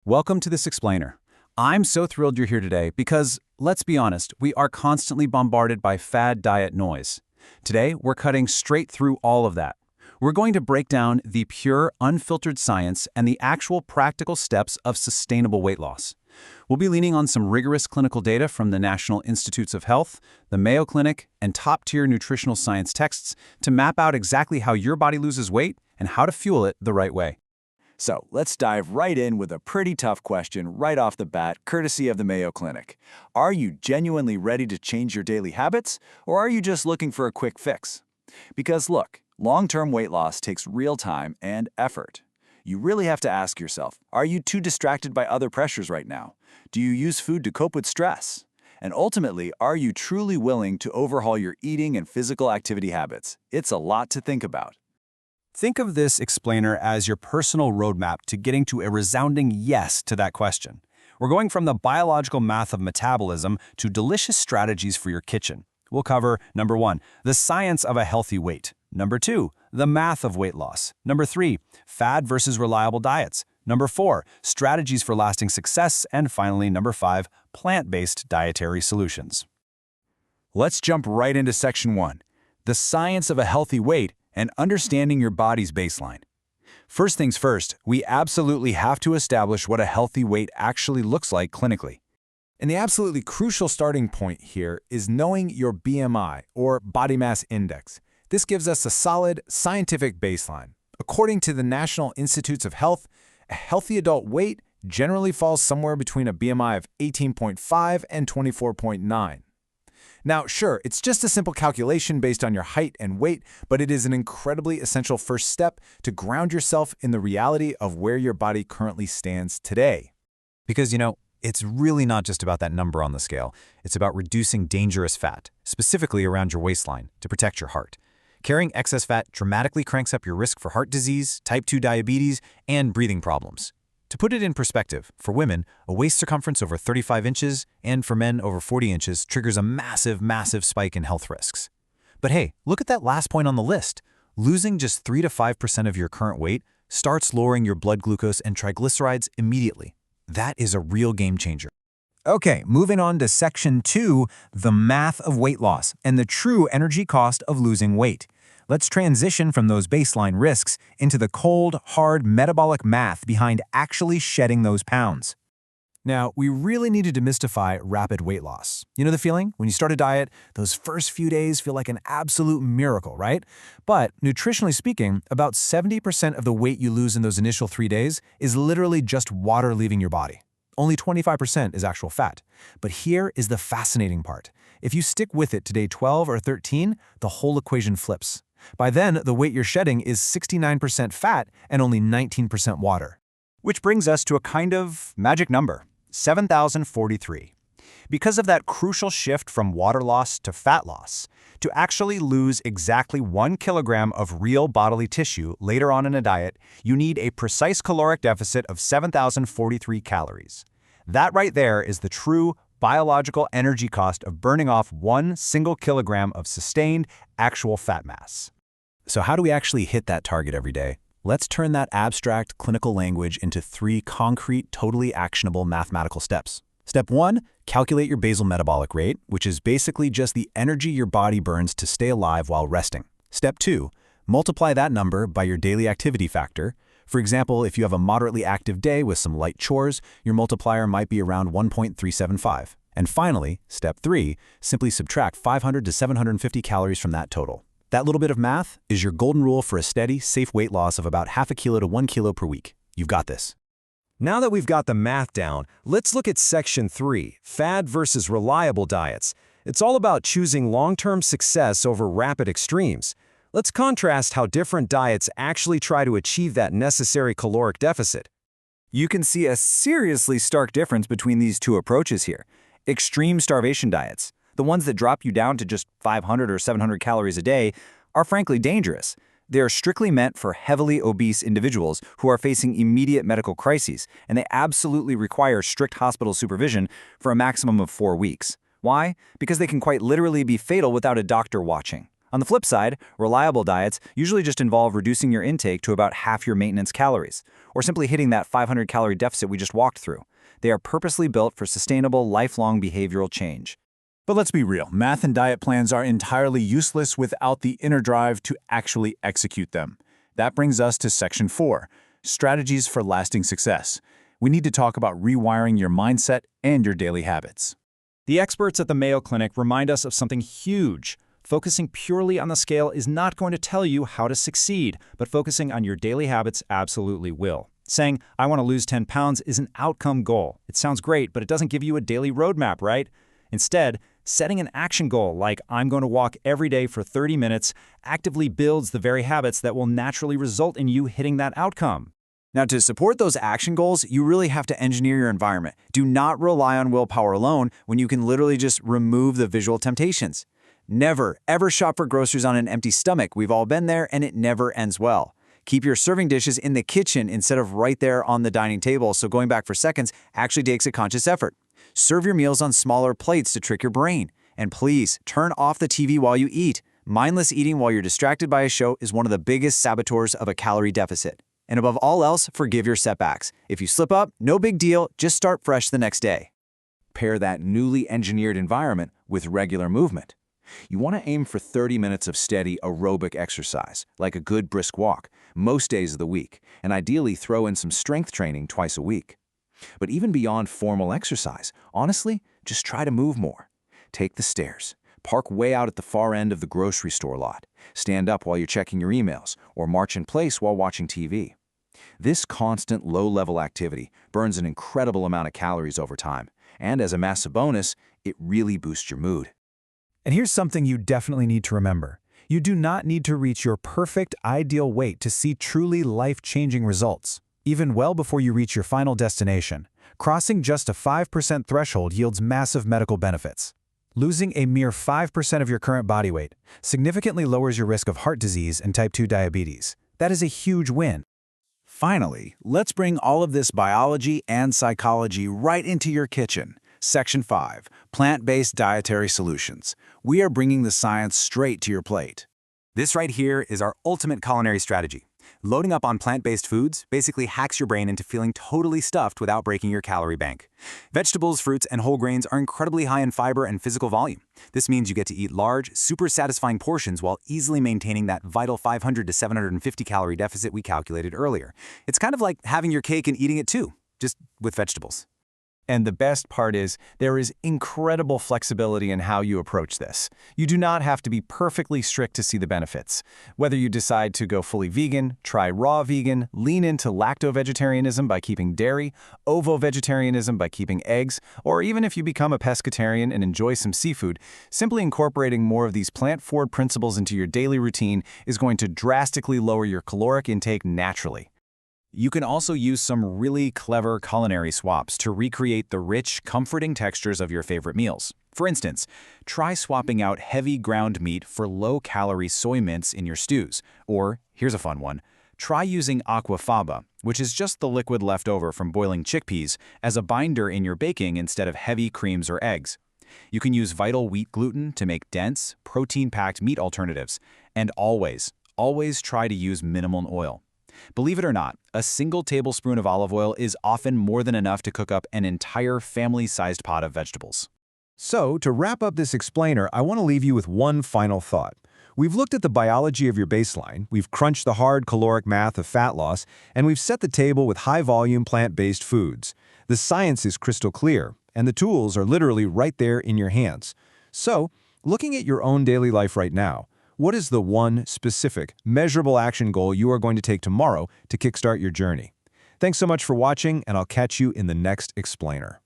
Welcome to this explainer. I'm so thrilled you're here today because, let's be honest, we are constantly bombarded by fad diet noise. Today, we're cutting straight through all of that. We're going to break down the pure, unfiltered science and the actual practical steps of sustainable weight loss. We'll be leaning on some rigorous clinical data from the National Institutes of Health, the Mayo Clinic, and top-tier nutritional science texts to map out exactly how your body loses weight and how to fuel it the right way. So let's dive right in with a pretty tough question right off the bat, courtesy of the Mayo Clinic. Are you genuinely ready to change your daily habits, or are you just looking for a quick fix? Because look, long-term weight loss takes real time and effort. You really have to ask yourself, are you too distracted by other pressures right now? Do you use food to cope with stress? And ultimately, are you truly willing to overhaul your eating and physical activity habits? It's a lot to think about. Think of this explainer as your personal roadmap to getting to a resounding yes to that question. We're going from the biological math of metabolism to delicious strategies for your kitchen. We'll cover, number 1, the science of a healthy weight. Number 2, the math of weight loss. Number 3, fad versus reliable diets. Number 4, strategies for lasting success. And finally, number 5, plant-based dietary solutions. Let's jump right into section 1, the science of a healthy weight and understanding your body's baseline. First things first, we absolutely have to establish what a healthy weight actually looks like clinically. And the absolutely crucial starting point here is knowing your BMI, or body mass index. This gives us a solid scientific baseline. According to the National Institutes of Health, a healthy adult weight generally falls somewhere between a BMI of 18.5 and 24.9. Now, sure, it's just a simple calculation based on your height and weight, but it is an incredibly essential first step to ground yourself in the reality of where your body currently stands today. Because, it's really not just about that number on the scale. It's about reducing dangerous fat, specifically around your waistline, to protect your heart. Carrying excess fat dramatically cranks up your risk for heart disease, type 2 diabetes, and breathing problems. To put it in perspective, for women, a waist circumference over 35 inches and for men over 40 inches triggers a massive spike in health risks. But hey, look at that last point on the list. Losing just 3 to 5% of your current weight starts lowering your blood glucose and triglycerides immediately. That is a real game changer. Okay, moving on to section 2, the math of weight loss and the true energy cost of losing weight. Let's transition from those baseline risks into the cold, hard metabolic math behind actually shedding those pounds. Now, we really need to demystify rapid weight loss. You know the feeling? When you start a diet, those first few days feel like an absolute miracle, right? But nutritionally speaking, about 70% of the weight you lose in those initial 3 days is literally just water leaving your body. Only 25% is actual fat. But here is the fascinating part. If you stick with it to day 12 or 13, the whole equation flips. By then, the weight you're shedding is 69% fat and only 19% water. Which brings us to a kind of magic number, 7,043. Because of that crucial shift from water loss to fat loss, to actually lose exactly 1 kilogram of real bodily tissue later on in a diet, you need a precise caloric deficit of 7,043 calories. That right there is the true biological energy cost of burning off 1 single kilogram of sustained, actual fat mass. So how do we actually hit that target every day? Let's turn that abstract clinical language into 3 concrete, totally actionable mathematical steps. Step 1, calculate your basal metabolic rate, which is basically just the energy your body burns to stay alive while resting. Step 2, multiply that number by your daily activity factor. For example, if you have a moderately active day with some light chores, your multiplier might be around 1.375. And finally, step 3, simply subtract 500 to 750 calories from that total. That little bit of math is your golden rule for a steady, safe weight loss of about half a kilo to 1 kilo per week. You've got this. Now that we've got the math down, let's look at section 3, fad versus reliable diets. It's all about choosing long-term success over rapid extremes. Let's contrast how different diets actually try to achieve that necessary caloric deficit. You can see a seriously stark difference between these two approaches here. Extreme starvation diets, the ones that drop you down to just 500 or 700 calories a day, are frankly dangerous. They are strictly meant for heavily obese individuals who are facing immediate medical crises, and they absolutely require strict hospital supervision for a maximum of 4 weeks. Why? Because they can quite literally be fatal without a doctor watching. On the flip side, reliable diets usually just involve reducing your intake to about half your maintenance calories, or simply hitting that 500-calorie deficit we just walked through. They are purposely built for sustainable, lifelong behavioral change. But let's be real, math and diet plans are entirely useless without the inner drive to actually execute them. That brings us to Section 4, Strategies for Lasting Success. We need to talk about rewiring your mindset and your daily habits. The experts at the Mayo Clinic remind us of something huge. Focusing purely on the scale is not going to tell you how to succeed, but focusing on your daily habits absolutely will. Saying, I want to lose 10 pounds is an outcome goal. It sounds great, but it doesn't give you a daily roadmap, right? Instead, setting an action goal like I'm going to walk every day for 30 minutes actively builds the very habits that will naturally result in you hitting that outcome. Now, to support those action goals, you really have to engineer your environment. Do not rely on willpower alone when you can literally just remove the visual temptations. Never, ever shop for groceries on an empty stomach. We've all been there, and it never ends well. Keep your serving dishes in the kitchen instead of right there on the dining table, so going back for seconds actually takes a conscious effort. Serve your meals on smaller plates to trick your brain. And please, turn off the TV while you eat. Mindless eating while you're distracted by a show is one of the biggest saboteurs of a calorie deficit. And above all else, forgive your setbacks. If you slip up, no big deal, just start fresh the next day. Pair that newly engineered environment with regular movement. You want to aim for 30 minutes of steady aerobic exercise, like a good brisk walk, most days of the week, and ideally throw in some strength training twice a week. But even beyond formal exercise, honestly, just try to move more. Take the stairs. Park way out at the far end of the grocery store lot. Stand up while you're checking your emails, or march in place while watching TV. This constant low-level activity burns an incredible amount of calories over time, and as a massive bonus, it really boosts your mood. And here's something you definitely need to remember. You do not need to reach your perfect, ideal weight to see truly life-changing results. Even well before you reach your final destination, crossing just a 5% threshold yields massive medical benefits. Losing a mere 5% of your current body weight significantly lowers your risk of heart disease and type 2 diabetes. That is a huge win. Finally, let's bring all of this biology and psychology right into your kitchen. Section 5, Plant-Based Dietary Solutions. We are bringing the science straight to your plate. This right here is our ultimate culinary strategy. Loading up on plant-based foods basically hacks your brain into feeling totally stuffed without breaking your calorie bank. Vegetables, fruits, and whole grains are incredibly high in fiber and physical volume. This means you get to eat large, super satisfying portions while easily maintaining that vital 500 to 750 calorie deficit we calculated earlier. It's kind of like having your cake and eating it too, just with vegetables. And the best part is, there is incredible flexibility in how you approach this. You do not have to be perfectly strict to see the benefits. Whether you decide to go fully vegan, try raw vegan, lean into lacto-vegetarianism by keeping dairy, ovo-vegetarianism by keeping eggs, or even if you become a pescatarian and enjoy some seafood, simply incorporating more of these plant-forward principles into your daily routine is going to drastically lower your caloric intake naturally. You can also use some really clever culinary swaps to recreate the rich, comforting textures of your favorite meals. For instance, try swapping out heavy ground meat for low-calorie soy mince in your stews. Or, here's a fun one, try using aquafaba, which is just the liquid left over from boiling chickpeas, as a binder in your baking instead of heavy creams or eggs. You can use vital wheat gluten to make dense, protein-packed meat alternatives. And always try to use minimal oil. Believe it or not, a single tablespoon of olive oil is often more than enough to cook up an entire family-sized pot of vegetables. So, to wrap up this explainer, I want to leave you with one final thought. We've looked at the biology of your baseline, we've crunched the hard caloric math of fat loss, and we've set the table with high-volume plant-based foods. The science is crystal clear, and the tools are literally right there in your hands. So, looking at your own daily life right now, what is the one specific, measurable action goal you are going to take tomorrow to kickstart your journey? Thanks so much for watching, and I'll catch you in the next explainer.